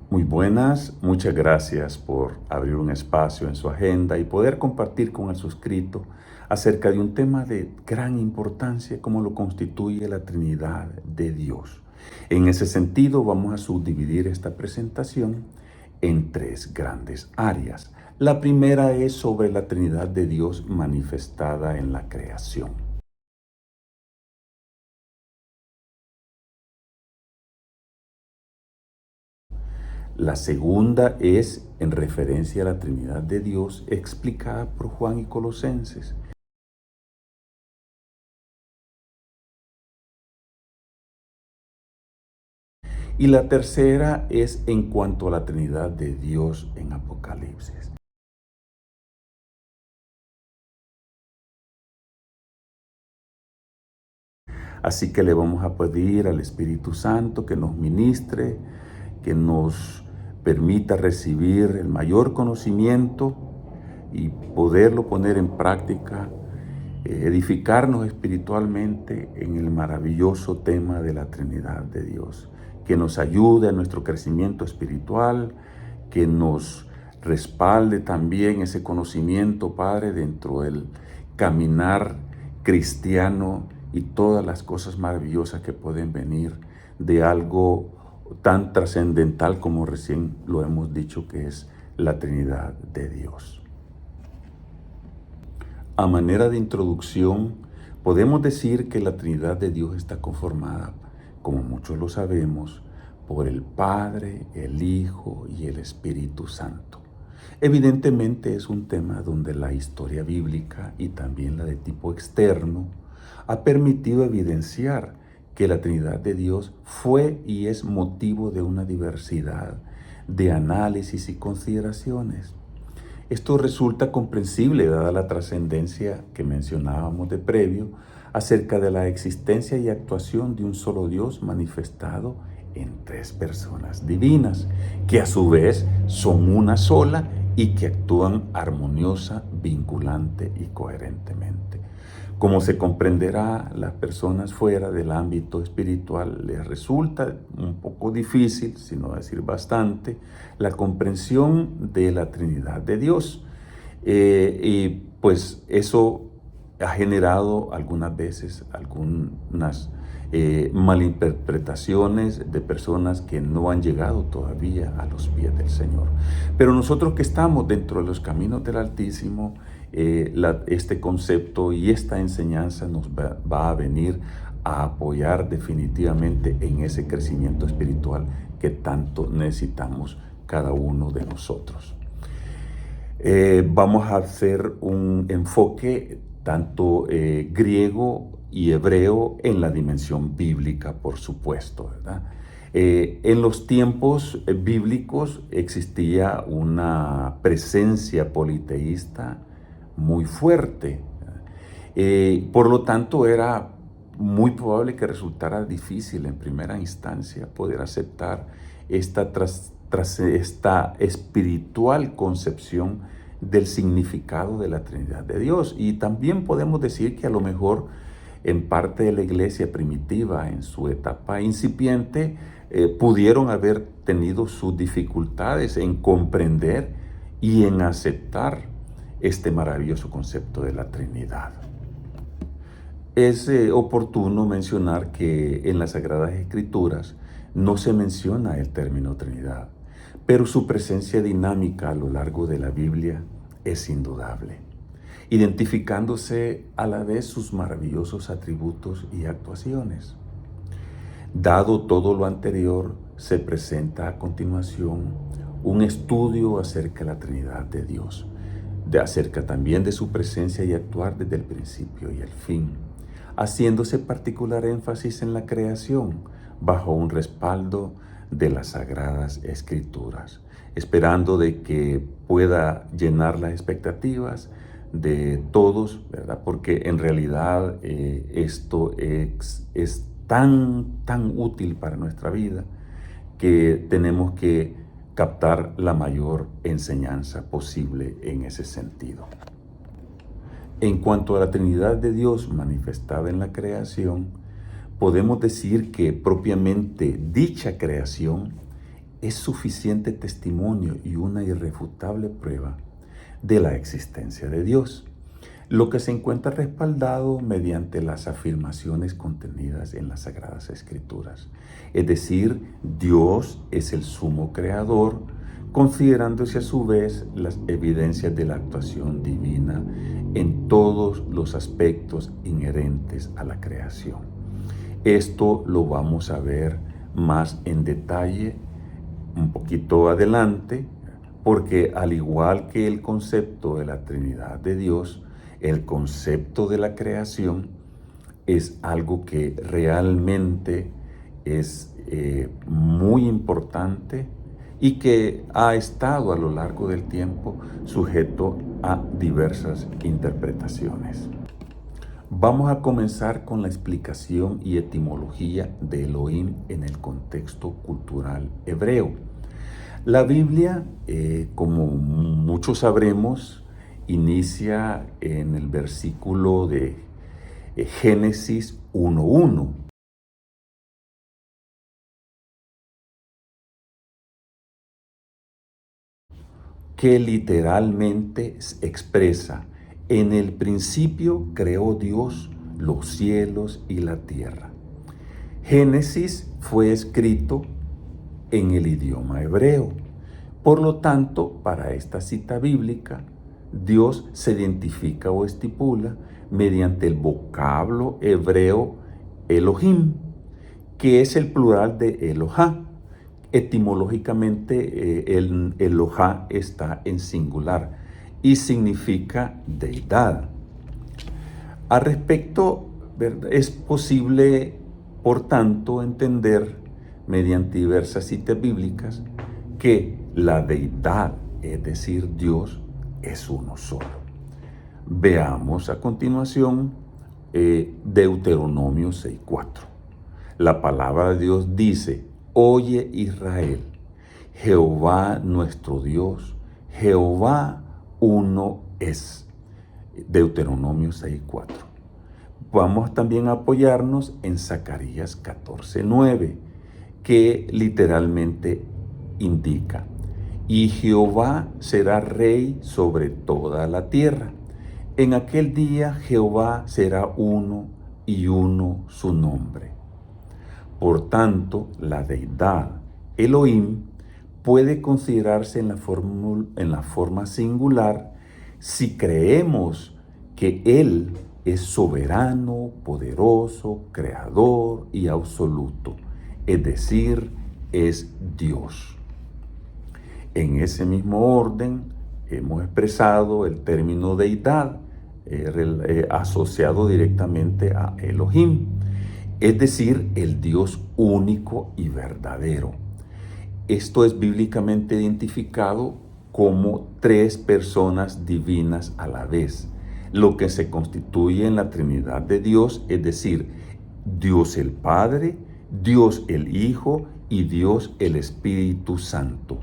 Muy buenas, muchas gracias por abrir un espacio en su agenda y poder compartir con el suscrito acerca de un tema de gran importancia como lo constituye la Trinidad de Dios. En ese sentido, vamos a subdividir esta presentación en tres grandes áreas. La primera es sobre la Trinidad de Dios manifestada en la creación. La segunda es en referencia a la Trinidad de Dios explicada por Juan y Colosenses. Y la tercera es en cuanto a la Trinidad de Dios en Apocalipsis. Así que le vamos a pedir al Espíritu Santo que nos ministre, que nos permita recibir el mayor conocimiento y poderlo poner en práctica, edificarnos espiritualmente en el maravilloso tema de la Trinidad de Dios, que nos ayude a nuestro crecimiento espiritual, que nos respalde también ese conocimiento, Padre, dentro del caminar cristiano y todas las cosas maravillosas que pueden venir de algo tan trascendental como recién lo hemos dicho que es la Trinidad de Dios. A manera de introducción, podemos decir que la Trinidad de Dios está conformada, como muchos lo sabemos, por el Padre, el Hijo y el Espíritu Santo. Evidentemente es un tema donde la historia bíblica y también la de tipo externo ha permitido evidenciar que la Trinidad de Dios fue y es motivo de una diversidad de análisis y consideraciones. Esto resulta comprensible dada la trascendencia que mencionábamos de previo acerca de la existencia y actuación de un solo Dios manifestado en tres personas divinas, que a su vez son una sola y que actúan armoniosa, vinculante y coherentemente. Como se comprenderá, las personas fuera del ámbito espiritual les resulta un poco difícil, si no decir bastante, la comprensión de la Trinidad de Dios. Y pues eso ha generado algunas veces algunas malinterpretaciones de personas que no han llegado todavía a los pies del Señor. Pero nosotros que estamos dentro de los caminos del Altísimo, este concepto y esta enseñanza nos va a venir a apoyar definitivamente en ese crecimiento espiritual que tanto necesitamos cada uno de nosotros. Vamos a hacer un enfoque tanto griego y hebreo en la dimensión bíblica, por supuesto, ¿verdad? En los tiempos bíblicos existía una presencia politeísta muy fuerte. Por lo tanto, era muy probable que resultara difícil en primera instancia poder aceptar esta espiritual concepción del significado de la Trinidad de Dios. Y también podemos decir que a lo mejor en parte de la iglesia primitiva, en su etapa incipiente, pudieron haber tenido sus dificultades en comprender y en aceptar este maravilloso concepto de la Trinidad. Es oportuno mencionar que en las Sagradas Escrituras no se menciona el término Trinidad, pero su presencia dinámica a lo largo de la Biblia es indudable, identificándose a la vez sus maravillosos atributos y actuaciones. Dado todo lo anterior, se presenta a continuación un estudio acerca de la Trinidad de Dios, acerca también de su presencia y actuar desde el principio y el fin, haciéndose particular énfasis en la creación bajo un respaldo de las Sagradas Escrituras, esperando de que pueda llenar las expectativas de todos, ¿verdad? Porque en realidad esto es tan útil para nuestra vida que tenemos que captar la mayor enseñanza posible en ese sentido. En cuanto a la Trinidad de Dios manifestada en la creación, podemos decir que propiamente dicha creación es suficiente testimonio y una irrefutable prueba de la existencia de Dios, lo que se encuentra respaldado mediante las afirmaciones contenidas en las Sagradas Escrituras. Es decir, Dios es el sumo creador, considerándose a su vez las evidencias de la actuación divina en todos los aspectos inherentes a la creación. Esto lo vamos a ver más en detalle un poquito adelante, porque al igual que el concepto de la Trinidad de Dios, el concepto de la creación es algo que realmente es muy importante y que ha estado a lo largo del tiempo sujeto a diversas interpretaciones. Vamos a comenzar con la explicación y etimología de Elohim en el contexto cultural hebreo. La Biblia, como muchos sabremos, inicia en el versículo de Génesis 1:1. Que literalmente expresa: en el principio creó Dios los cielos y la tierra. Génesis fue escrito en el idioma hebreo. Por lo tanto, para esta cita bíblica, Dios se identifica o estipula mediante el vocablo hebreo Elohim, que es el plural de Elohá. Etimológicamente, el Elohá está en singular y significa deidad. Al respecto, es posible, por tanto, entender mediante diversas citas bíblicas que la deidad, es decir, Dios, es uno solo. Veamos a continuación Deuteronomio 6:4. La palabra de Dios dice: oye Israel, Jehová nuestro Dios, Jehová uno es. Deuteronomio 6:4. Vamos también a apoyarnos en Zacarías 14:9, que literalmente indica: y Jehová será rey sobre toda la tierra. En aquel día Jehová será uno y uno su nombre. Por tanto, la deidad Elohim puede considerarse en la forma singular si creemos que Él es soberano, poderoso, creador y absoluto, es decir, es Dios. En ese mismo orden hemos expresado el término deidad asociado directamente a Elohim, es decir, el Dios único y verdadero. Esto es bíblicamente identificado como tres personas divinas a la vez, lo que se constituye en la Trinidad de Dios, es decir, Dios el Padre, Dios el Hijo y Dios el Espíritu Santo.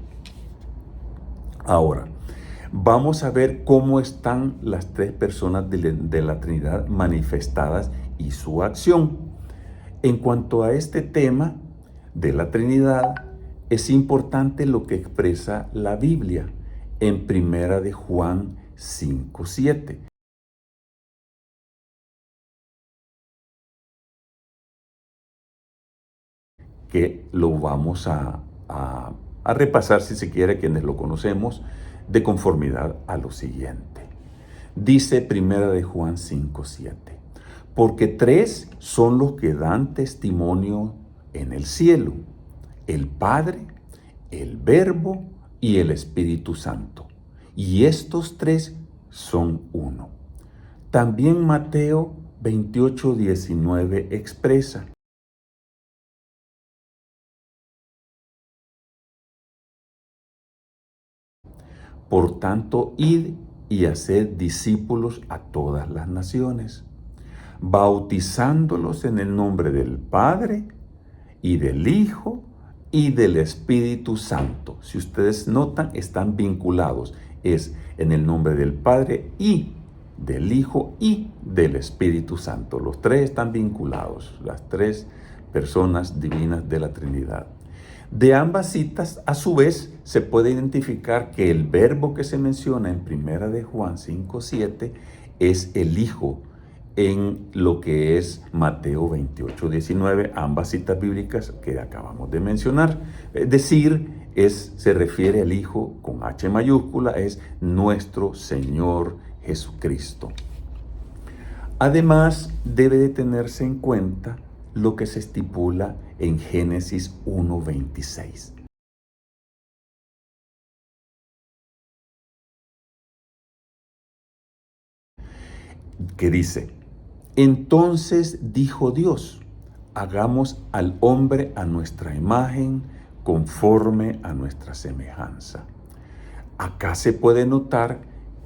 Ahora, vamos a ver cómo están las tres personas de la Trinidad manifestadas y su acción. En cuanto a este tema de la Trinidad, es importante lo que expresa la Biblia en Primera de Juan 5:7. Que lo vamos a repasar, si se quiere, quienes lo conocemos, de conformidad a lo siguiente. Dice Primera de Juan 5:7. Porque tres son los que dan testimonio en el cielo: el Padre, el Verbo y el Espíritu Santo. Y estos tres son uno. También Mateo 28:19 expresa: por tanto, id y haced discípulos a todas las naciones, bautizándolos en el nombre del Padre y del Hijo y del Espíritu Santo. Si ustedes notan, están vinculados. Es en el nombre del Padre y del Hijo y del Espíritu Santo. Los tres están vinculados, las tres personas divinas de la Trinidad. De ambas citas, a su vez, se puede identificar que el verbo que se menciona en Primera de Juan 5:7 es el Hijo en lo que es Mateo 28:19, ambas citas bíblicas que acabamos de mencionar. Es decir, se refiere al Hijo con H mayúscula, es nuestro Señor Jesucristo. Además, debe de tenerse en cuenta lo que se estipula en Génesis 1:26. Que dice: entonces dijo Dios, hagamos al hombre a nuestra imagen, conforme a nuestra semejanza. Acá se puede notar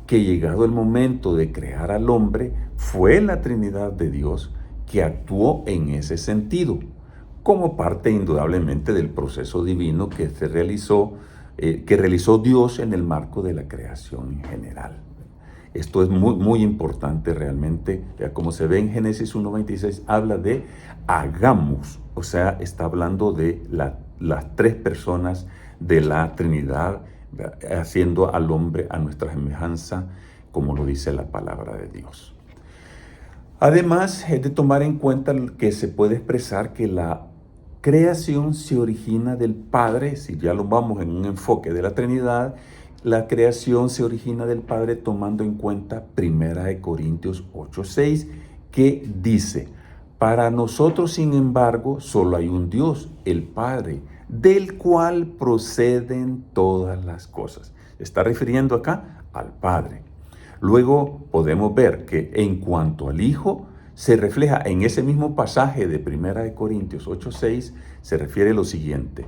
que llegado el momento de crear al hombre, fue la Trinidad de Dios que actuó en ese sentido, como parte indudablemente del proceso divino que realizó Dios en el marco de la creación en general. Esto es muy, muy importante realmente. Como se ve en Génesis 1:26, habla de hagamos, o sea, está hablando de las tres personas de la Trinidad, haciendo al hombre a nuestra semejanza, como lo dice la palabra de Dios. Además, es de tomar en cuenta que se puede expresar que la creación se origina del Padre. Si ya lo vamos en un enfoque de la Trinidad, la creación se origina del Padre tomando en cuenta 1 Corintios 8:6, que dice: para nosotros, sin embargo, solo hay un Dios, el Padre, del cual proceden todas las cosas. Se está refiriendo acá al Padre. Luego podemos ver que en cuanto al Hijo, se refleja en ese mismo pasaje de 1 Corintios 8:6, se refiere lo siguiente,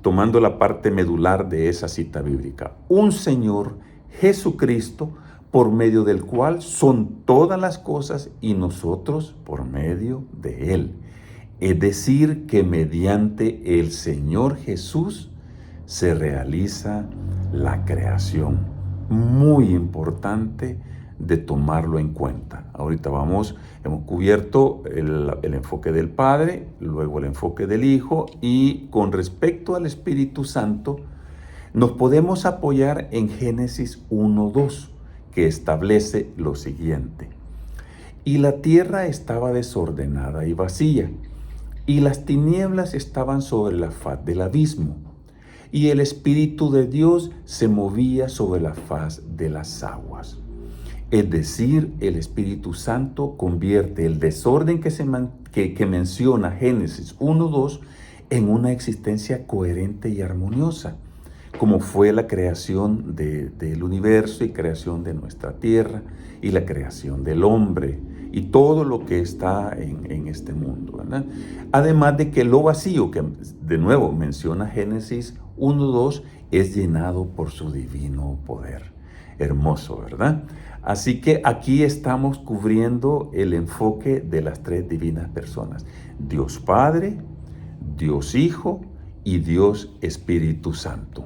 tomando la parte medular de esa cita bíblica: un Señor Jesucristo, por medio del cual son todas las cosas y nosotros por medio de Él. Es decir, que mediante el Señor Jesús se realiza la creación. Muy importante de tomarlo en cuenta. Ahorita hemos cubierto el enfoque del Padre, luego el enfoque del Hijo, y con respecto al Espíritu Santo, nos podemos apoyar en Génesis 1:2, que establece lo siguiente: y la tierra estaba desordenada y vacía, y las tinieblas estaban sobre la faz del abismo, y el Espíritu de Dios se movía sobre la faz de las aguas. Es decir, el Espíritu Santo convierte el desorden que menciona Génesis 1:2 en una existencia coherente y armoniosa, como fue la creación del universo y creación de nuestra tierra y la creación del hombre y todo lo que está en este mundo, ¿verdad? Además de que lo vacío, que de nuevo menciona Génesis 1:2, es llenado por su divino poder. Hermoso, ¿verdad? Así que aquí estamos cubriendo el enfoque de las tres divinas personas: Dios Padre, Dios Hijo y Dios Espíritu Santo.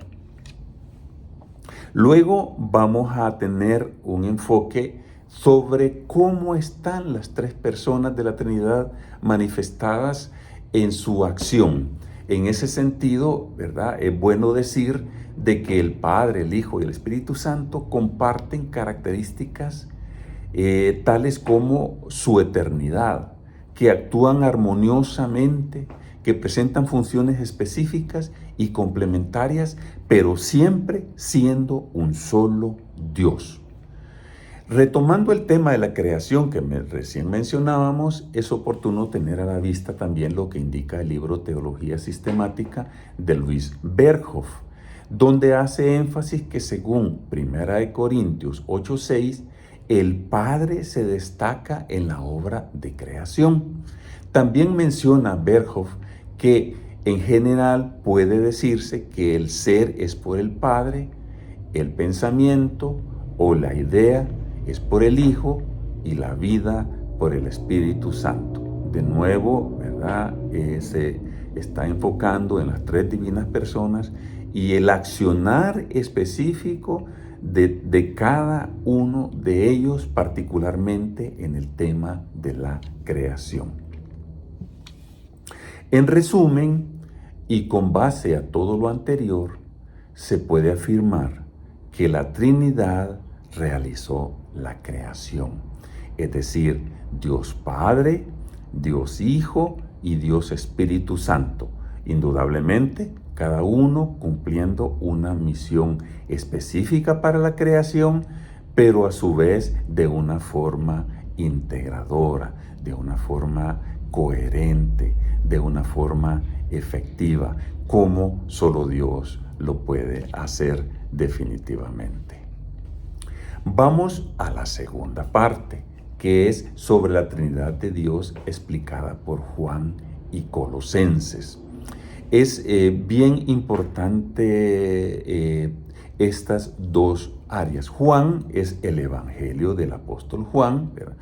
Luego vamos a tener un enfoque sobre cómo están las tres personas de la Trinidad manifestadas en su acción. En ese sentido, ¿verdad?, es bueno decir de que el Padre, el Hijo y el Espíritu Santo comparten características tales como su eternidad, que actúan armoniosamente, que presentan funciones específicas y complementarias, pero siempre siendo un solo Dios. Retomando el tema de la creación que recién mencionábamos, es oportuno tener a la vista también lo que indica el libro Teología Sistemática de Luis Berkhof, donde hace énfasis que según 1 Corintios 8:6, el Padre se destaca en la obra de creación. También menciona Berkhof que en general puede decirse que el ser es por el Padre, el pensamiento o la idea es por el Hijo y la vida por el Espíritu Santo. De nuevo, ¿verdad?, se está enfocando en las tres divinas personas y el accionar específico de cada uno de ellos, particularmente en el tema de la creación. En resumen, Y con base a todo lo anterior, se puede afirmar que la Trinidad realizó la creación. Es decir, Dios Padre, Dios Hijo y Dios Espíritu Santo. Indudablemente, cada uno cumpliendo una misión específica para la creación, pero a su vez de una forma integradora, de una forma coherente, de una forma efectiva, como solo Dios lo puede hacer definitivamente. Vamos a la segunda parte, que es sobre la Trinidad de Dios explicada por Juan y Colosenses. Es bien importante estas dos áreas. Juan es el Evangelio del apóstol Juan, ¿verdad?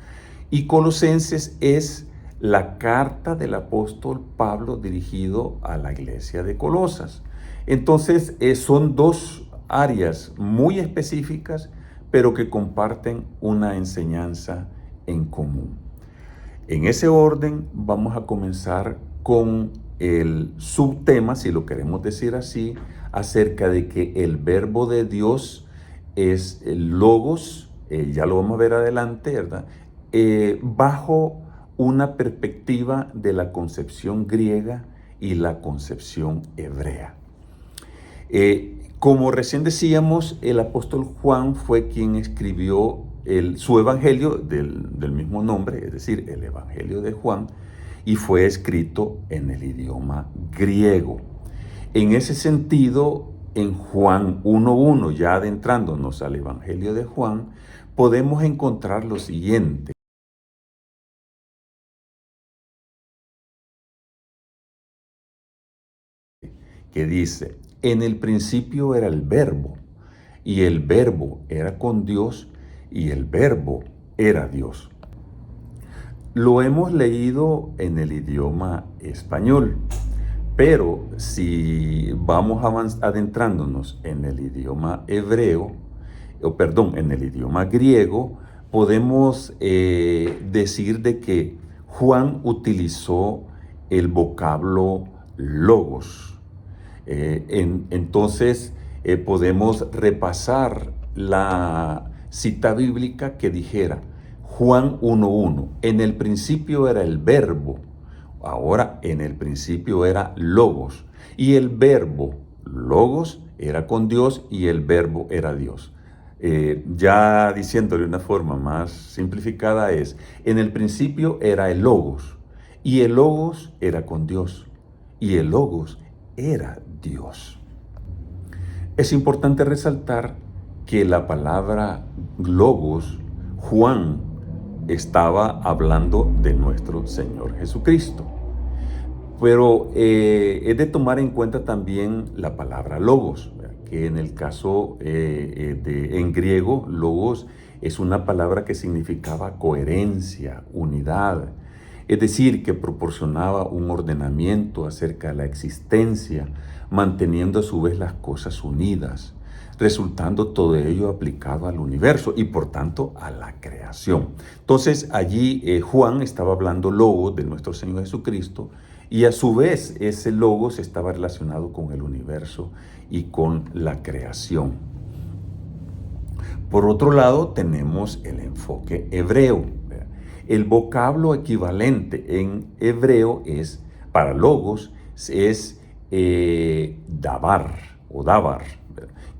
Y Colosenses es la carta del apóstol Pablo dirigido a la iglesia de Colosas. Entonces son dos áreas muy específicas, pero que comparten una enseñanza en común. En ese orden vamos a comenzar con el subtema, si lo queremos decir así, acerca de que el verbo de Dios es el logos, ya lo vamos a ver adelante, ¿verdad? Bajo una perspectiva de la concepción griega y la concepción hebrea. Como recién decíamos, el apóstol Juan fue quien escribió su evangelio del mismo nombre, es decir, el Evangelio de Juan, y fue escrito en el idioma griego. En ese sentido, en Juan 1:1, ya adentrándonos al Evangelio de Juan, podemos encontrar lo siguiente. Que dice, en el principio era el verbo, y el verbo era con Dios, y el verbo era Dios. Lo hemos leído en el idioma español, pero si vamos adentrándonos en el idioma hebreo, en el idioma griego, podemos decir de que Juan utilizó el vocablo logos. Entonces podemos repasar la cita bíblica que dijera Juan 1:1, en el principio era el verbo, ahora en el principio era logos, y el verbo logos era con Dios y el verbo era Dios. Ya diciéndole de una forma más simplificada es, en el principio era el logos, y el logos era con Dios, y el logos era Dios. Es importante resaltar que la palabra logos, Juan estaba hablando de nuestro Señor Jesucristo. Pero es de tomar en cuenta también la palabra logos, que en el caso en griego, logos es una palabra que significaba coherencia, unidad. Es decir, que proporcionaba un ordenamiento acerca de la existencia, manteniendo a su vez las cosas unidas, resultando todo ello aplicado al universo y por tanto a la creación. Entonces allí Juan estaba hablando logos de nuestro Señor Jesucristo, y a su vez ese logos estaba relacionado con el universo y con la creación. Por otro lado, tenemos el enfoque hebreo. El vocablo equivalente en hebreo es, para logos, es dabar o dabar,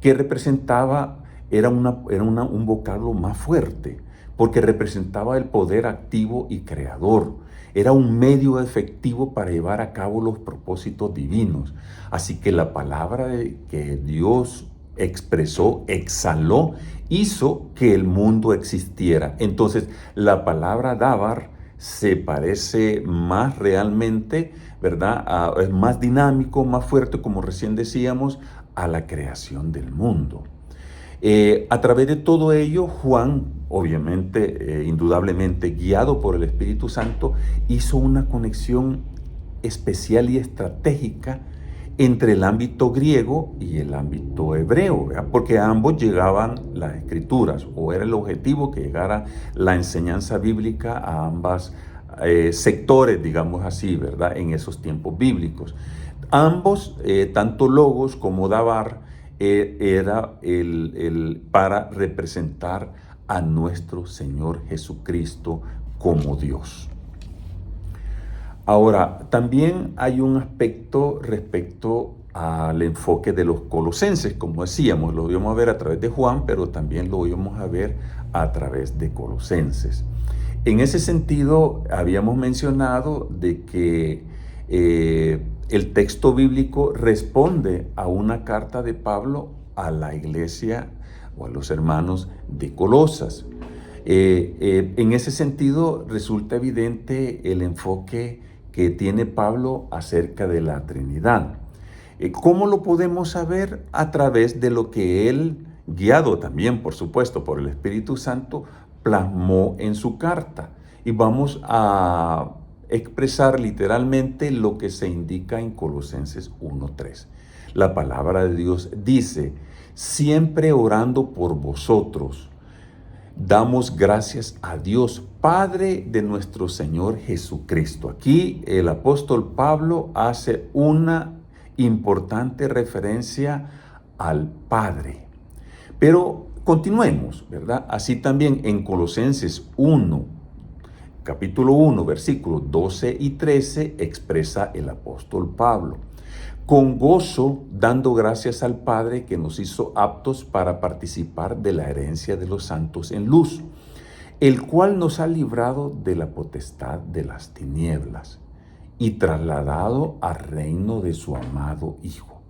que representaba, era un vocablo más fuerte, porque representaba el poder activo y creador. Era un medio efectivo para llevar a cabo los propósitos divinos. Así que la palabra que Dios expresó, exhaló, hizo que el mundo existiera. Entonces, la palabra dabar se parece más realmente, ¿verdad? Es más dinámico, más fuerte, como recién decíamos, a la creación del mundo. A través de todo ello, Juan, obviamente, indudablemente, guiado por el Espíritu Santo, hizo una conexión especial y estratégica entre el ámbito griego y el ámbito hebreo, ¿verdad? Porque a ambos llegaban las escrituras, o era el objetivo que llegara la enseñanza bíblica a ambas sectores, digamos así, ¿verdad? En esos tiempos bíblicos. Ambos, tanto Logos como Dabar, era para representar a nuestro Señor Jesucristo como Dios. Ahora, también hay un aspecto respecto al enfoque de los colosenses, como decíamos, lo íbamos a ver a través de Juan, pero también lo íbamos a ver a través de Colosenses. En ese sentido, habíamos mencionado de que el texto bíblico responde a una carta de Pablo a la iglesia o a los hermanos de Colosas. En ese sentido, resulta evidente el enfoque que tiene Pablo acerca de la Trinidad. ¿Cómo lo podemos saber? A través de lo que él, guiado también, por supuesto, por el Espíritu Santo, plasmó en su carta. Y vamos a expresar literalmente lo que se indica en Colosenses 1:3. La palabra de Dios dice: siempre orando por vosotros, damos gracias a Dios, Padre de nuestro Señor Jesucristo. Aquí el apóstol Pablo hace una importante referencia al Padre. Pero continuemos, ¿verdad? Así también en Colosenses 1, capítulo 1, versículos 12 y 13, expresa el apóstol Pablo: con gozo, dando gracias al Padre que nos hizo aptos para participar de la herencia de los santos en luz, el cual nos ha librado de la potestad de las tinieblas y trasladado al reino de su amado Hijo.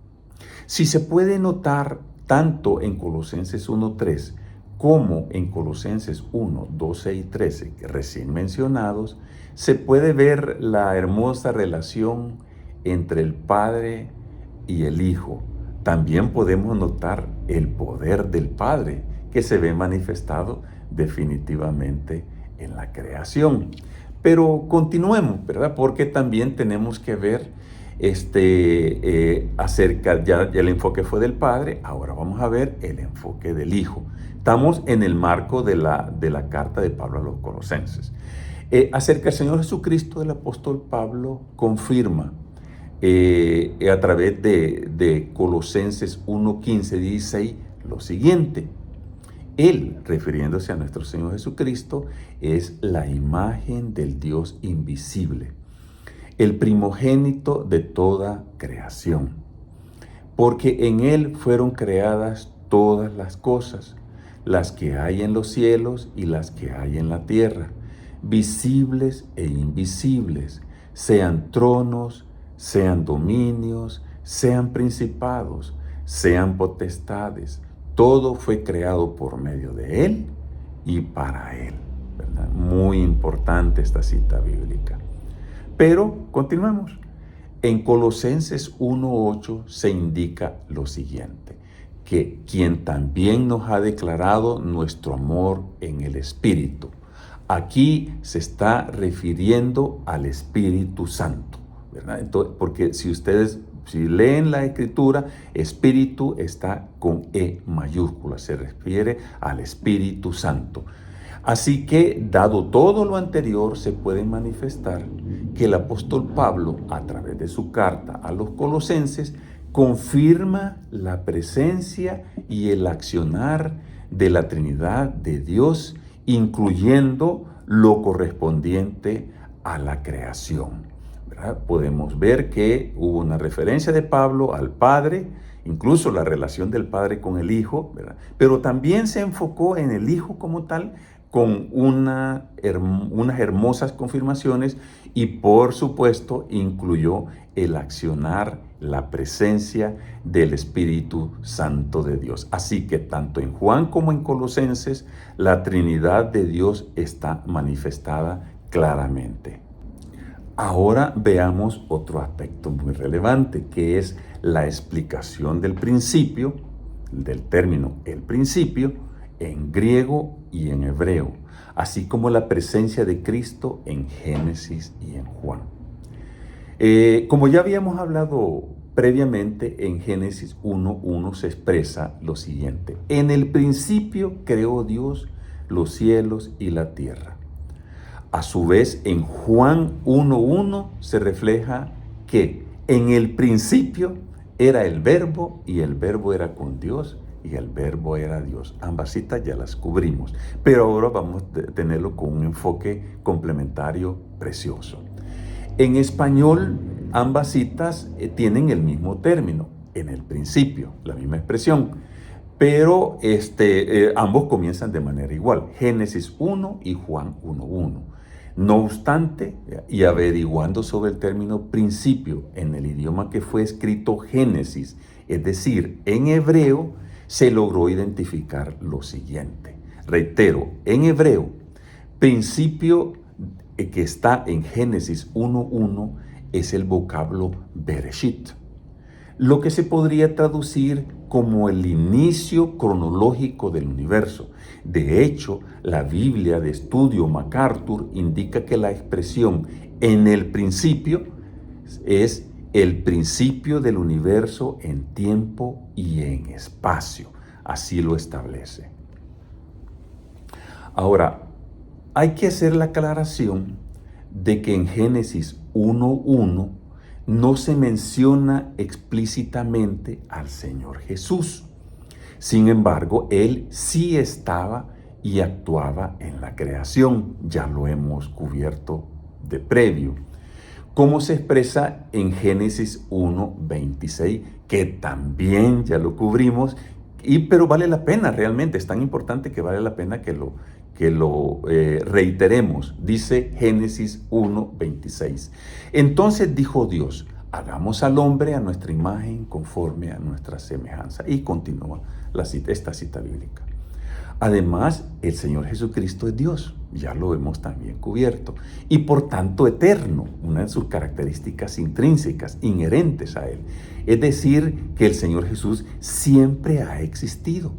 Si se puede notar tanto en Colosenses 1:3 como en Colosenses 1, 12 y 13, que recién mencionados, se puede ver la hermosa relación entre el Padre y el Hijo. También podemos notar el poder del Padre que se ve manifestado definitivamente en la creación. Pero continuemos, ¿verdad? Porque también tenemos que ver acerca, ya el enfoque fue del Padre, ahora vamos a ver el enfoque del Hijo. Estamos en el marco de la carta de Pablo a los Colosenses. Acerca del Señor Jesucristo, el apóstol Pablo confirma a través de Colosenses 1:15, 16, lo siguiente: Él, refiriéndose a nuestro Señor Jesucristo, es la imagen del Dios invisible, el primogénito de toda creación, porque en Él fueron creadas todas las cosas, las que hay en los cielos y las que hay en la tierra, visibles e invisibles, sean tronos, sean dominios, sean principados, sean potestades. Todo fue creado por medio de Él y para Él, ¿verdad? Muy importante esta cita bíblica. Pero continuemos. En Colosenses 1:8 se indica lo siguiente: que quien también nos ha declarado nuestro amor en el Espíritu. Aquí se está refiriendo al Espíritu Santo, ¿verdad? Entonces, porque si leen la Escritura, Espíritu está con E mayúscula, se refiere al Espíritu Santo. Así que, dado todo lo anterior, se puede manifestar que el apóstol Pablo, a través de su carta a los Colosenses, confirma la presencia y el accionar de la Trinidad de Dios, incluyendo lo correspondiente a la creación, ¿verdad? Podemos ver que hubo una referencia de Pablo al Padre, incluso la relación del Padre con el Hijo, ¿verdad? Pero también se enfocó en el Hijo como tal, con unas hermosas confirmaciones, y por supuesto incluyó el accionar, la presencia del Espíritu Santo de Dios. Así que tanto en Juan como en Colosenses, la Trinidad de Dios está manifestada claramente. Ahora veamos otro aspecto muy relevante, que es la explicación del principio, del término el principio, en griego y en hebreo, así como la presencia de Cristo en Génesis y en Juan. Como ya habíamos hablado previamente, en Génesis 1:1 se expresa lo siguiente: en el principio creó Dios los cielos y la tierra. A su vez, en Juan 1:1 se refleja que En el principio era el Verbo y el Verbo era con Dios y el Verbo era Dios. Ambas citas ya las cubrimos, pero ahora vamos a tenerlo con un enfoque complementario precioso. En español, ambas citas tienen el mismo término, en el principio, la misma expresión, pero ambos comienzan de manera igual, Génesis 1 y Juan 1:1. No obstante, y averiguando sobre el término principio en el idioma que fue escrito Génesis, es decir, en hebreo, se logró identificar lo siguiente. Reitero, en hebreo, principio que está en Génesis 1:1 es el vocablo Bereshit, lo que se podría traducir como el inicio cronológico del universo. De hecho, la Biblia de Estudio MacArthur indica que la expresión en el principio es el principio del universo en tiempo y en espacio. Así lo establece. Ahora, hay que hacer la aclaración de que en Génesis 1:1 no se menciona explícitamente al Señor Jesús. Sin embargo, Él sí estaba y actuaba en la creación. Ya lo hemos cubierto de previo. ¿Cómo se expresa en Génesis 1:26? Que también ya lo cubrimos, pero vale la pena realmente, es tan importante que vale la pena que lo reiteremos. Dice Génesis 1:26. Entonces dijo Dios, hagamos al hombre a nuestra imagen conforme a nuestra semejanza. Y continúa esta cita bíblica. Además, el Señor Jesucristo es Dios, ya lo hemos también cubierto, y por tanto eterno, una de sus características intrínsecas, inherentes a Él. Es decir, que el Señor Jesús siempre ha existido.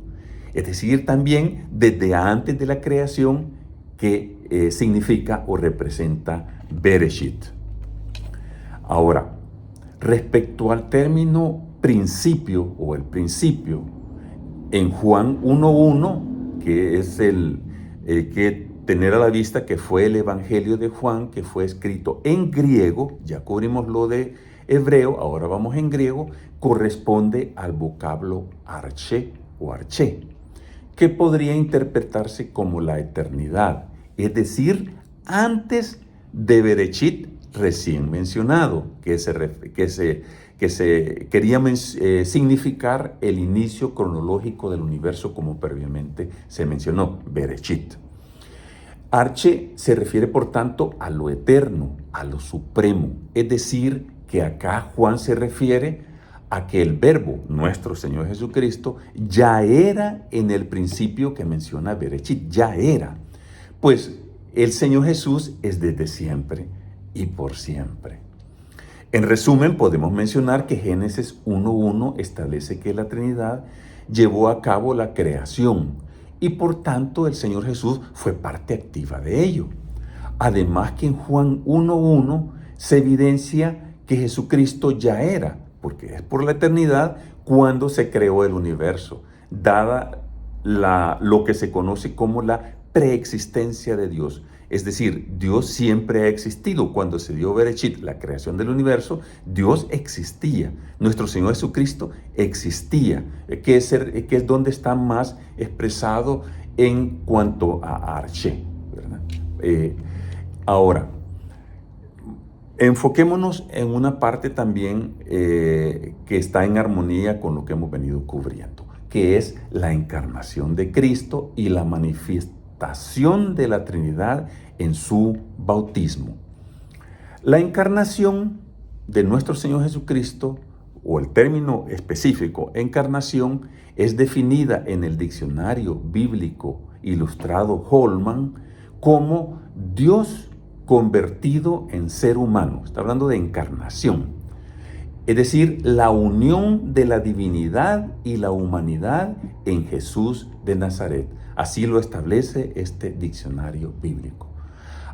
Es decir, también desde antes de la creación, que significa o representa Bereshit. Ahora, respecto al término principio o el principio, en Juan 1:1, que es que tener a la vista que fue el Evangelio de Juan, que fue escrito en griego, ya cubrimos lo de hebreo, ahora vamos en griego, corresponde al vocablo arché o arché, que podría interpretarse como la eternidad, es decir, antes de Bereshit recién mencionado, que se quería significar el inicio cronológico del universo, como previamente se mencionó, Bereshit. Arche se refiere, por tanto, a lo eterno, a lo supremo. Es decir, que acá Juan se refiere a que el Verbo, nuestro Señor Jesucristo, ya era en el principio que menciona Bereshit, ya era. Pues el Señor Jesús es desde siempre y por siempre. En resumen, podemos mencionar que Génesis 1:1 establece que la Trinidad llevó a cabo la creación y por tanto el Señor Jesús fue parte activa de ello. Además que en Juan 1:1 se evidencia que Jesucristo ya era, porque es por la eternidad cuando se creó el universo, dada lo que se conoce como la preexistencia de Dios. Es decir, Dios siempre ha existido. Cuando se dio Bereshit, la creación del universo, Dios existía. Nuestro Señor Jesucristo existía, que es donde está más expresado en cuanto a Arche, ¿verdad? Ahora, enfoquémonos en una parte también que está en armonía con lo que hemos venido cubriendo, que es la encarnación de Cristo y la manifestación de la Trinidad en su bautismo. La encarnación de nuestro Señor Jesucristo, o el término específico encarnación, es definida en el diccionario bíblico ilustrado Holman como Dios convertido en ser humano. Está hablando de encarnación. Es decir, la unión de la divinidad y la humanidad en Jesús de Nazaret. Así lo establece este diccionario bíblico.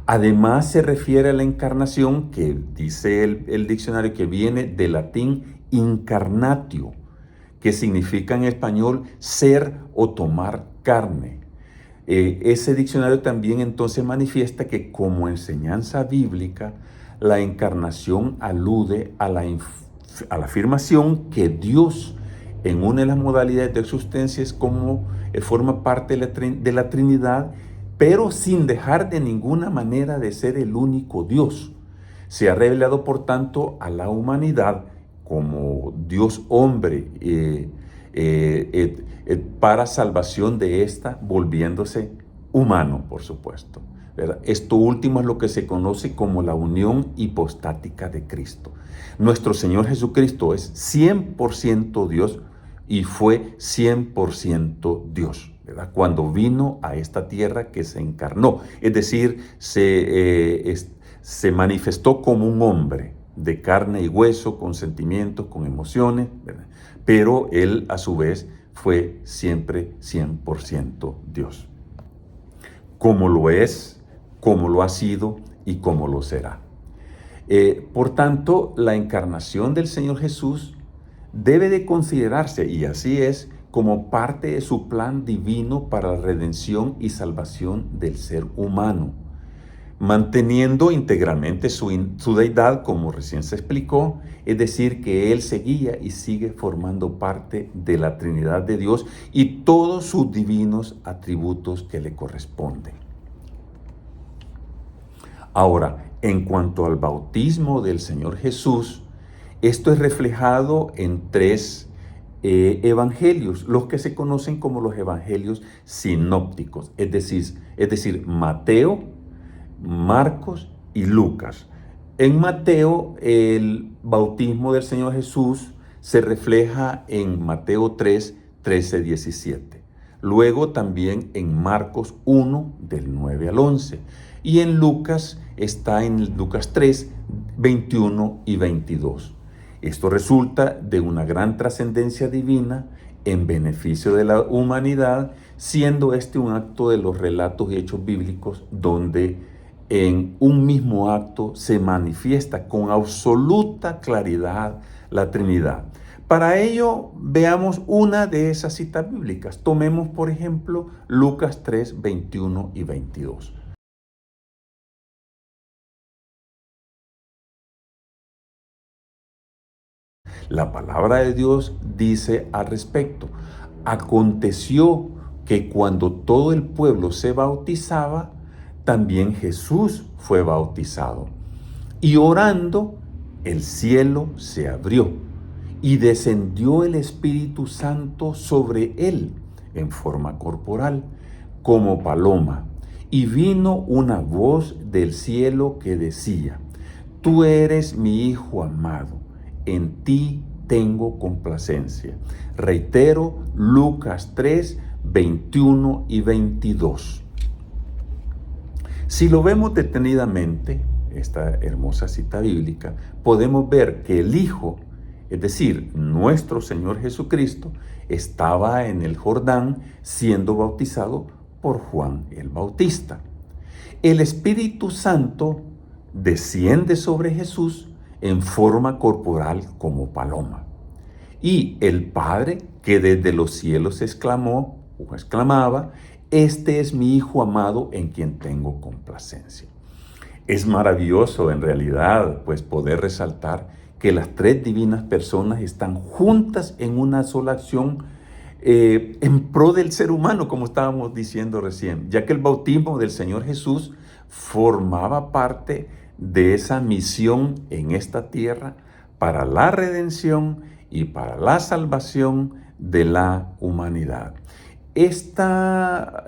Además, se refiere a la encarnación, que dice el diccionario, que viene del latín incarnatio, que significa en español ser o tomar carne. Ese diccionario también entonces manifiesta que como enseñanza bíblica, la encarnación alude a la a la afirmación que Dios, en una de las modalidades de existencia, es como forma parte de la Trinidad, pero sin dejar de ninguna manera de ser el único Dios. Se ha revelado, por tanto, a la humanidad como Dios hombre para salvación de esta, volviéndose humano, por supuesto, ¿verdad? Esto último es lo que se conoce como la unión hipostática de Cristo. Nuestro Señor Jesucristo es 100% Dios y fue 100% Dios, ¿verdad? Cuando vino a esta tierra, que se encarnó, es decir, se manifestó como un hombre de carne y hueso, con sentimientos, con emociones, ¿verdad? Pero Él a su vez fue siempre 100% Dios. Como lo es, como lo ha sido y como lo será. Por tanto, la encarnación del Señor Jesús debe de considerarse, y así es, como parte de su plan divino para la redención y salvación del ser humano, manteniendo íntegramente su deidad, como recién se explicó, es decir, que Él seguía y sigue formando parte de la Trinidad de Dios y todos sus divinos atributos que le corresponden. Ahora, en cuanto al bautismo del Señor Jesús, esto es reflejado en tres evangelios, los que se conocen como los evangelios sinópticos, es decir, Mateo, Marcos y Lucas. En Mateo, el bautismo del Señor Jesús se refleja en Mateo 3, 13, 17. Luego también en Marcos 1, del 9 al 11. Y en Lucas está en Lucas 3, 21 y 22. Esto resulta de una gran trascendencia divina en beneficio de la humanidad, siendo este un acto de los relatos y hechos bíblicos donde en un mismo acto se manifiesta con absoluta claridad la Trinidad. Para ello, veamos una de esas citas bíblicas. Tomemos, por ejemplo, Lucas 3, 21 y 22. La palabra de Dios dice al respecto: aconteció que cuando todo el pueblo se bautizaba, también Jesús fue bautizado. Y orando, el cielo se abrió y descendió el Espíritu Santo sobre él en forma corporal, como paloma. Y vino una voz del cielo que decía: Tú eres mi Hijo amado, en ti tengo complacencia. Reitero, Lucas 3, 21 y 22. Si lo vemos detenidamente, esta hermosa cita bíblica, podemos ver que el Hijo, es decir, nuestro Señor Jesucristo, estaba en el Jordán siendo bautizado por Juan el Bautista. El Espíritu Santo desciende sobre Jesús en forma corporal como paloma. Y el Padre, que desde los cielos exclamó o exclamaba: Este es mi Hijo amado en quien tengo complacencia. Es maravilloso en realidad, pues, poder resaltar que las tres divinas personas están juntas en una sola acción en pro del ser humano, como estábamos diciendo recién, ya que el bautismo del Señor Jesús formaba parte de esa misión en esta tierra para la redención y para la salvación de la humanidad. Esta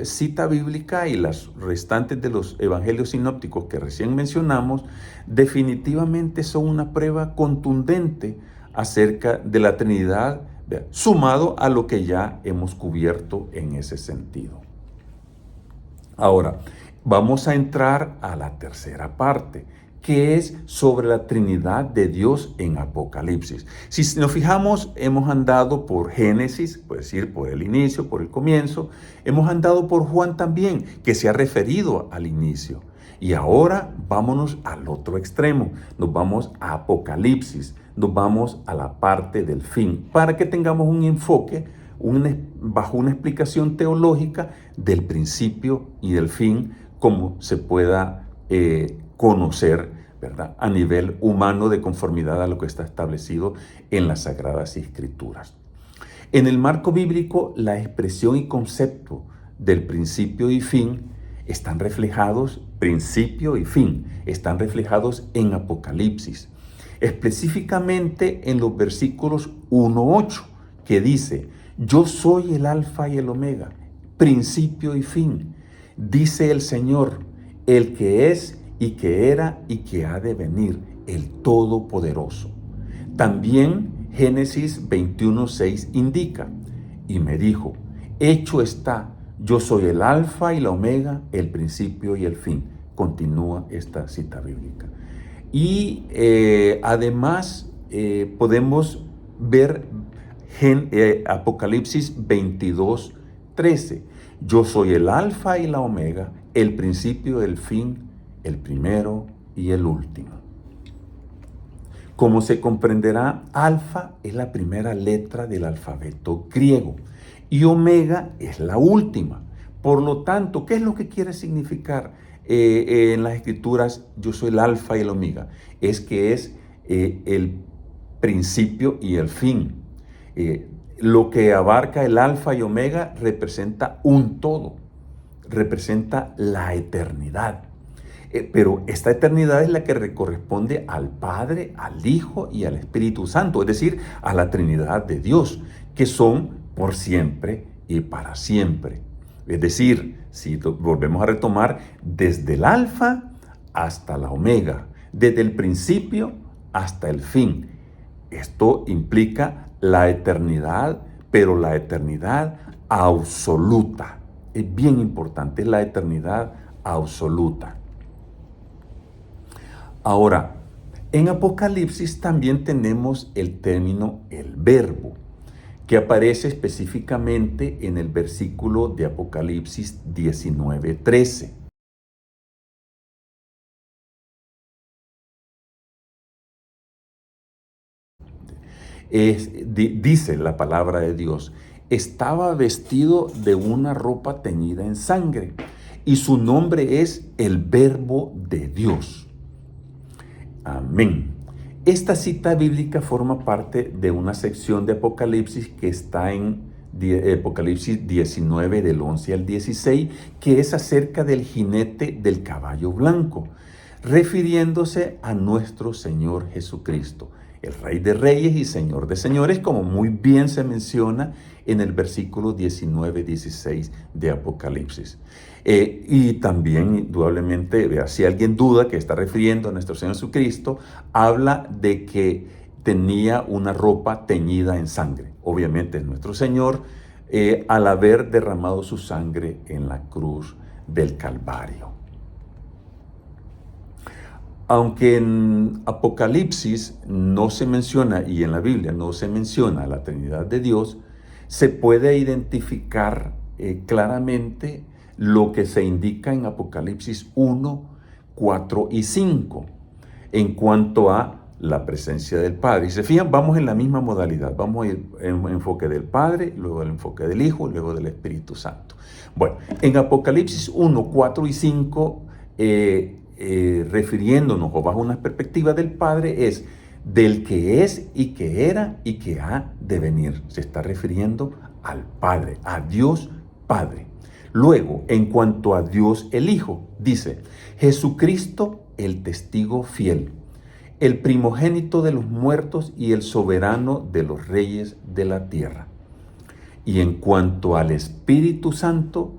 cita bíblica y las restantes de los evangelios sinópticos que recién mencionamos definitivamente son una prueba contundente acerca de la Trinidad, sumado a lo que ya hemos cubierto en ese sentido. Ahora, vamos a entrar a la tercera parte, que es sobre la Trinidad de Dios en Apocalipsis. Si nos fijamos, hemos andado por Génesis, es decir, por el inicio, por el comienzo. Hemos andado por Juan también, que se ha referido al inicio. Y ahora vámonos al otro extremo, nos vamos a Apocalipsis, nos vamos a la parte del fin, para que tengamos un enfoque bajo una explicación teológica del principio y del fin, como se pueda conocer ¿verdad? A nivel humano, de conformidad a lo que está establecido en las Sagradas Escrituras. En el marco bíblico, la expresión y concepto del principio y fin están reflejados, principio y fin, están reflejados en Apocalipsis, específicamente en los versículos 1-8, que dice: yo soy el alfa y el omega, principio y fin, dice el Señor, el que es y que era y que ha de venir, el Todopoderoso. También Génesis 21:6 indica: y me dijo, hecho está, yo soy el alfa y la omega, el principio y el fin. Continúa esta cita bíblica. Y además podemos ver Apocalipsis 22:13. Yo soy el alfa y la omega, el principio y el fin, el primero y el último. Como se comprenderá, alfa es la primera letra del alfabeto griego y omega es la última. Por lo tanto, ¿qué es lo que quiere significar en las escrituras yo soy el alfa y el omega? Es que es el principio y el fin. Lo que abarca el alfa y omega representa un todo, representa la eternidad. Pero esta eternidad es la que corresponde al Padre, al Hijo y al Espíritu Santo, es decir, a la Trinidad de Dios, que son por siempre y para siempre. Es decir, si volvemos a retomar, desde el alfa hasta la omega, desde el principio hasta el fin. Esto implica la eternidad, pero la eternidad absoluta. Es bien importante, la eternidad absoluta. Ahora, en Apocalipsis también tenemos el término el verbo, que aparece específicamente en el versículo de Apocalipsis 19:13. Dice la palabra de Dios: estaba vestido de una ropa teñida en sangre, y su nombre es el Verbo de Dios. Amén. Esta cita bíblica forma parte de una sección de Apocalipsis que está en Apocalipsis 19 del 11 al 16, que es acerca del jinete del caballo blanco, refiriéndose a nuestro Señor Jesucristo, el Rey de Reyes y Señor de Señores, como muy bien se menciona en el versículo 19-16 de Apocalipsis. Y también, indudablemente, si alguien duda que está refiriendo a nuestro Señor Jesucristo, habla de que tenía una ropa teñida en sangre. Obviamente, nuestro Señor, al haber derramado su sangre en la cruz del Calvario. Aunque en Apocalipsis no se menciona, y en la Biblia no se menciona la Trinidad de Dios, se puede identificar claramente lo que se indica en Apocalipsis 1, 4 y 5 en cuanto a la presencia del Padre. Y se fijan, vamos en la misma modalidad. Vamos a ir en un enfoque del Padre, luego el enfoque del Hijo, luego del Espíritu Santo. Bueno, en Apocalipsis 1, 4 y 5, refiriéndonos o bajo una perspectiva del Padre, es del que es y que era y que ha de venir. Se está refiriendo al Padre, a Dios Padre. Luego, en cuanto a Dios el Hijo, dice: Jesucristo, el testigo fiel, el primogénito de los muertos y el soberano de los reyes de la tierra. Y en cuanto al Espíritu Santo,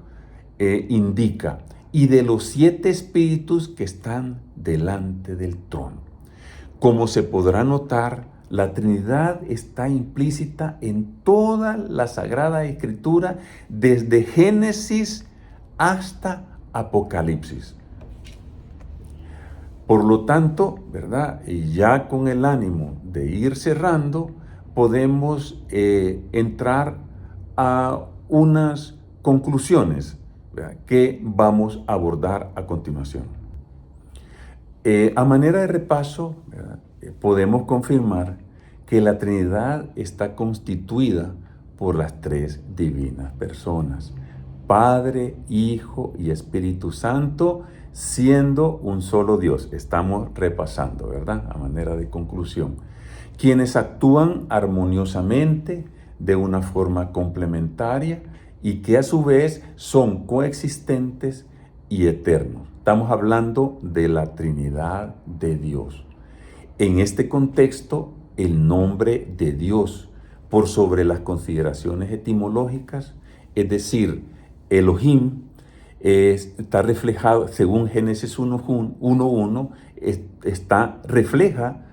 indica: y de los 7 espíritus que están delante del trono. Como se podrá notar, la Trinidad está implícita en toda la Sagrada Escritura, desde Génesis hasta Apocalipsis. Por lo tanto, ¿verdad? Y ya con el ánimo de ir cerrando, podemos entrar a unas conclusiones, ¿verdad?, que vamos a abordar a continuación. A manera de repaso, ¿verdad?, podemos confirmar que la Trinidad está constituida por las 3 divinas personas: Padre, Hijo y Espíritu Santo, siendo un solo Dios. Estamos repasando, ¿verdad? A manera de conclusión. Quienes actúan armoniosamente de una forma complementaria y que a su vez son coexistentes y eternos. Estamos hablando de la Trinidad de Dios. En este contexto, el nombre de Dios, por sobre las consideraciones etimológicas, es decir, Elohim, está reflejado, según Génesis 1:1, refleja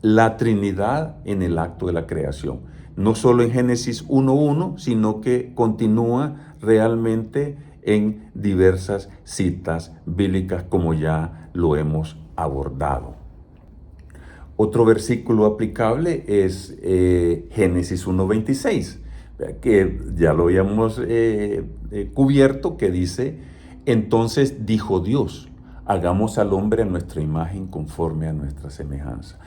la Trinidad en el acto de la creación. No solo en Génesis 1:1, sino que continúa realmente en diversas citas bíblicas, como ya lo hemos abordado. Otro versículo aplicable es Génesis 1:26, que ya lo habíamos cubierto, que dice: entonces dijo Dios, hagamos al hombre a nuestra imagen conforme a nuestra semejanza.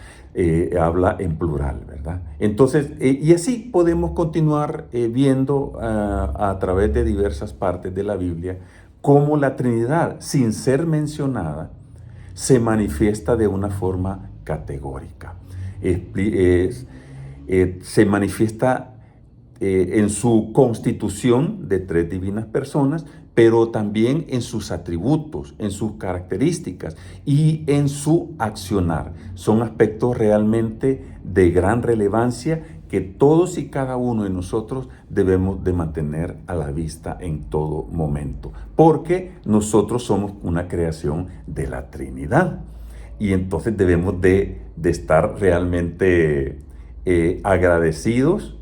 Habla en plural, ¿verdad? Entonces, y así podemos continuar viendo a través de diversas partes de la Biblia cómo la Trinidad, sin ser mencionada, se manifiesta de una forma categórica. Se manifiesta en su constitución de tres divinas personas, pero también en sus atributos, en sus características y en su accionar. Son aspectos realmente de gran relevancia que todos y cada uno de nosotros debemos de mantener a la vista en todo momento, porque nosotros somos una creación de la Trinidad y entonces debemos de estar realmente agradecidos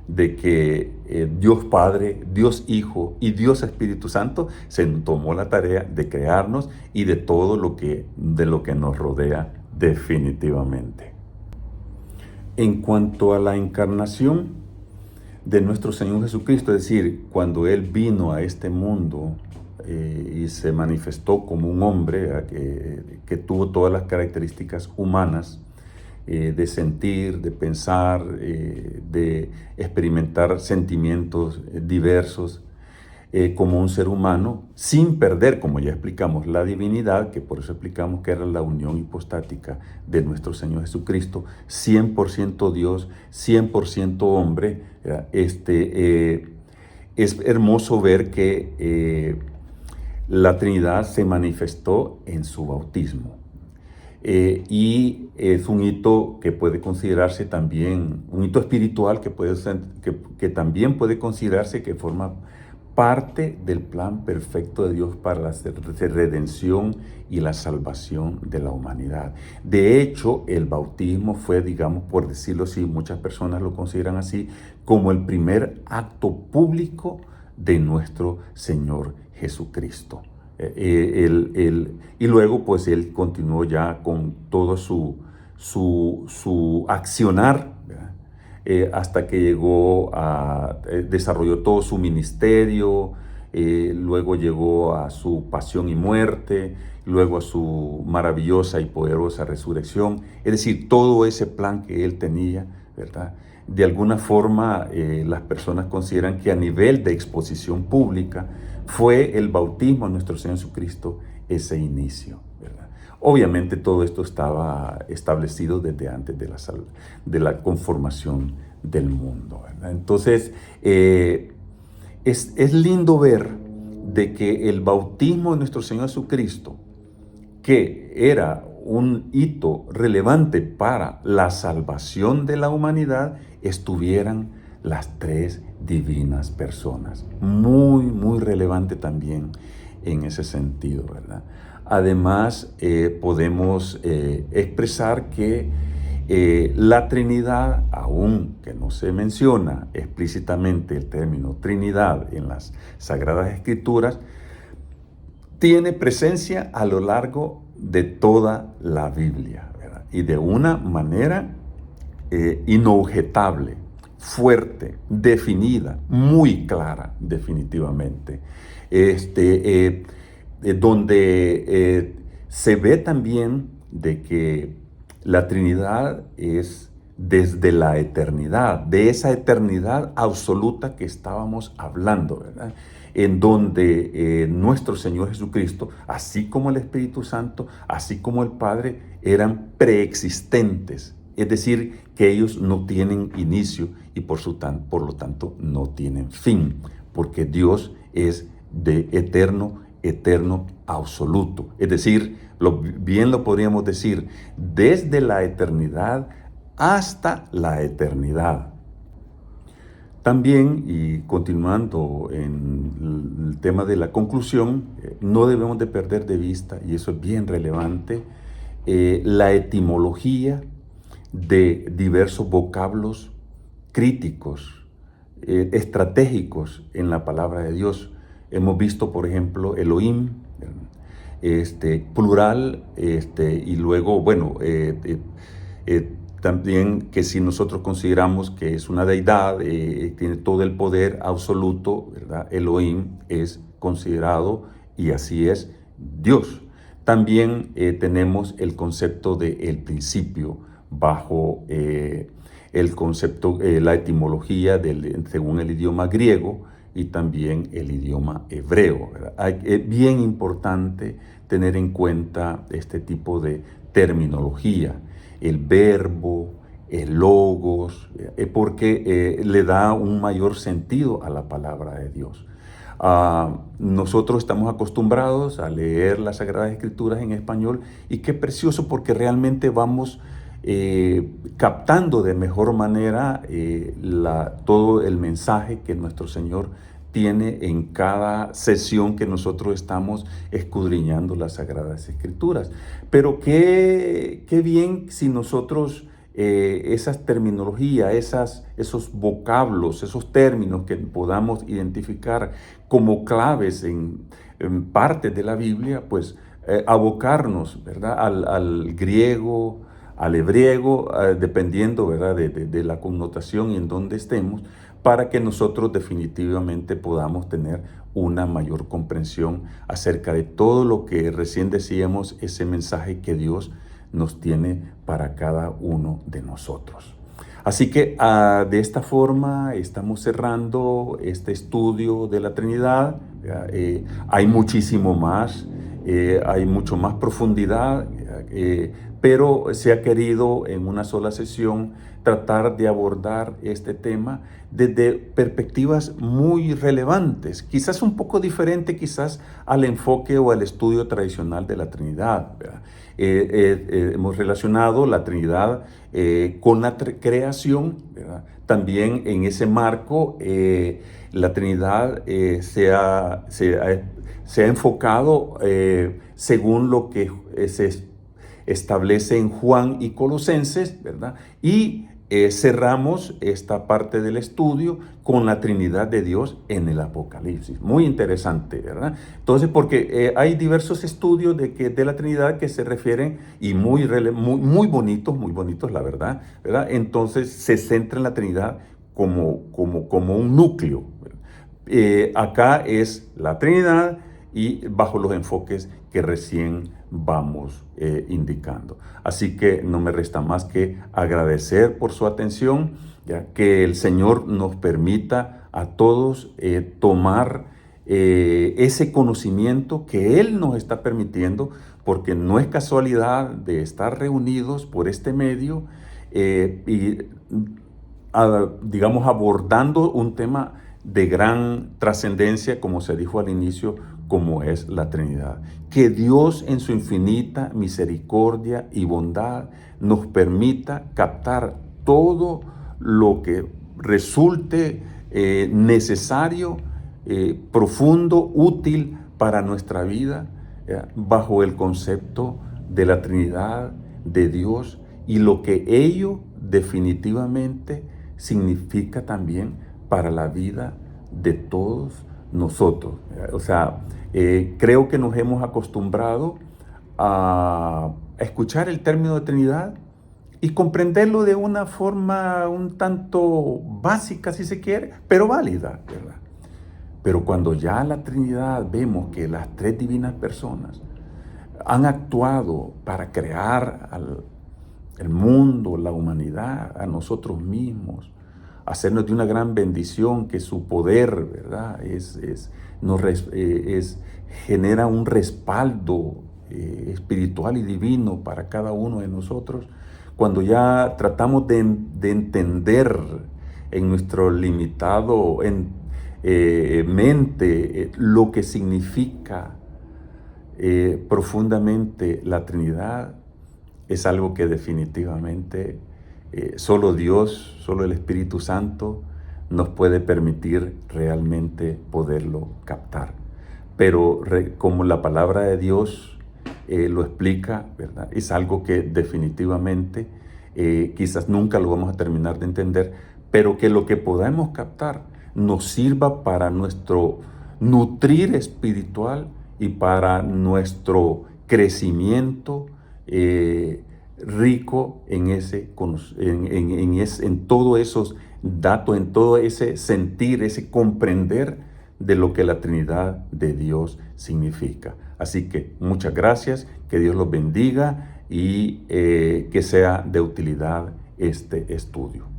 de que Dios Padre, Dios Hijo y Dios Espíritu Santo se tomó la tarea de crearnos y de todo de lo que nos rodea definitivamente. En cuanto a la encarnación de nuestro Señor Jesucristo, es decir, cuando Él vino a este mundo y se manifestó como un hombre que tuvo todas las características humanas, de sentir, de pensar, de experimentar sentimientos diversos como un ser humano, sin perder, como ya explicamos, la divinidad, que por eso explicamos que era la unión hipostática de nuestro Señor Jesucristo, 100% Dios, 100% hombre. Es hermoso ver que la Trinidad se manifestó en su bautismo. Y es un hito que puede considerarse también, un hito espiritual que también puede considerarse que forma parte del plan perfecto de Dios para la redención y la salvación de la humanidad. De hecho, el bautismo fue, digamos, por decirlo así, muchas personas lo consideran así, como el primer acto público de nuestro Señor Jesucristo. Y luego pues él continuó ya con todo su accionar, hasta que desarrolló todo su ministerio, luego llegó a su pasión y muerte, luego a su maravillosa y poderosa resurrección. Es decir, todo ese plan que él tenía, ¿verdad? De alguna forma las personas consideran que a nivel de exposición pública fue el bautismo de nuestro Señor Jesucristo ese inicio, ¿verdad? Obviamente todo esto estaba establecido desde antes de la conformación del mundo, ¿verdad? Entonces es lindo ver de que el bautismo de nuestro Señor Jesucristo, que era un hito relevante para la salvación de la humanidad, estuvieran las tres divinas personas. Muy, muy relevante también en ese sentido, ¿verdad? Además, podemos expresar que la Trinidad, aun que no se menciona explícitamente el término Trinidad en las Sagradas Escrituras, tiene presencia a lo largo de toda la Biblia, ¿verdad? Y de una manera inobjetable, fuerte, definida, muy clara, definitivamente. Donde se ve también de que la Trinidad es desde la eternidad, de esa eternidad absoluta que estábamos hablando, ¿verdad? en donde nuestro Señor Jesucristo, así como el Espíritu Santo, así como el Padre, eran preexistentes. Es decir, que ellos no tienen inicio y por lo tanto no tienen fin, porque Dios es de eterno, eterno, absoluto. Es decir, bien lo podríamos decir, desde la eternidad hasta la eternidad. También, y continuando en el tema de la conclusión, no debemos de perder de vista, y eso es bien relevante, la etimología de diversos vocablos críticos, estratégicos en la palabra de Dios. Hemos visto, por ejemplo, Elohim, plural, y luego, bueno, también que si nosotros consideramos que es una deidad, tiene todo el poder absoluto, ¿verdad? Elohim es considerado, y así es, Dios. También tenemos el concepto de el principio bajo el concepto, la etimología según el idioma griego y también el idioma hebreo, ¿verdad? Es bien importante tener en cuenta este tipo de terminología, el verbo, el logos, porque le da un mayor sentido a la palabra de Dios. Nosotros estamos acostumbrados a leer las Sagradas Escrituras en español, y qué precioso, porque realmente vamos captando de mejor manera todo el mensaje que nuestro Señor tiene en cada sesión que nosotros estamos escudriñando las Sagradas Escrituras. Pero qué bien si nosotros esas terminologías, esos vocablos, esos términos que podamos identificar como claves en partes de la Biblia, pues abocarnos, ¿verdad?, al griego, al hebreo, dependiendo, ¿verdad?, de la connotación y en donde estemos, para que nosotros definitivamente podamos tener una mayor comprensión acerca de todo lo que recién decíamos, ese mensaje que Dios nos tiene para cada uno de nosotros. Así que de esta forma estamos cerrando este estudio de la Trinidad. Hay muchísimo más, hay mucho más profundidad, pero se ha querido en una sola sesión tratar de abordar este tema desde perspectivas muy relevantes, quizás un poco diferente quizás al enfoque o al estudio tradicional de la Trinidad, ¿verdad? Hemos relacionado la Trinidad con la creación, ¿verdad? También en ese marco la Trinidad se ha enfocado según lo que se establece en Juan y Colosenses, ¿verdad? Y cerramos esta parte del estudio con la Trinidad de Dios en el Apocalipsis. Muy interesante, ¿verdad? Entonces, porque hay diversos estudios de la Trinidad que se refieren, y muy bonitos, la verdad, ¿verdad? Entonces, se centra en la Trinidad como un núcleo. Acá es la Trinidad y bajo los enfoques que recién vamos indicando. Así que no me resta más que agradecer por su atención, ya que el Señor nos permita a todos tomar ese conocimiento que Él nos está permitiendo, porque no es casualidad de estar reunidos por este medio digamos, abordando un tema de gran trascendencia, como se dijo al inicio, como es la Trinidad. Que Dios en su infinita misericordia y bondad nos permita captar todo lo que resulte necesario, profundo, útil para nuestra vida, bajo el concepto de la Trinidad de Dios y lo que ello definitivamente significa también para la vida de todos nosotros. O sea, creo que nos hemos acostumbrado a escuchar el término de Trinidad y comprenderlo de una forma un tanto básica, si se quiere, pero válida, ¿verdad? Pero cuando ya la Trinidad vemos que las tres divinas personas han actuado para crear el mundo, la humanidad, a nosotros mismos, hacernos de una gran bendición, que su poder, ¿verdad? Genera un respaldo espiritual y divino para cada uno de nosotros. Cuando ya tratamos de entender en nuestro limitado mente lo que significa profundamente la Trinidad, es algo que definitivamente solo Dios, solo el Espíritu Santo nos puede permitir realmente poderlo captar. Pero como la palabra de Dios lo explica, ¿verdad? Es algo que definitivamente quizás nunca lo vamos a terminar de entender, pero que lo que podamos captar nos sirva para nuestro nutrir espiritual y para nuestro crecimiento rico en todos esos datos, en todo ese sentir, ese comprender de lo que la Trinidad de Dios significa. Así que muchas gracias, que Dios los bendiga y que sea de utilidad este estudio.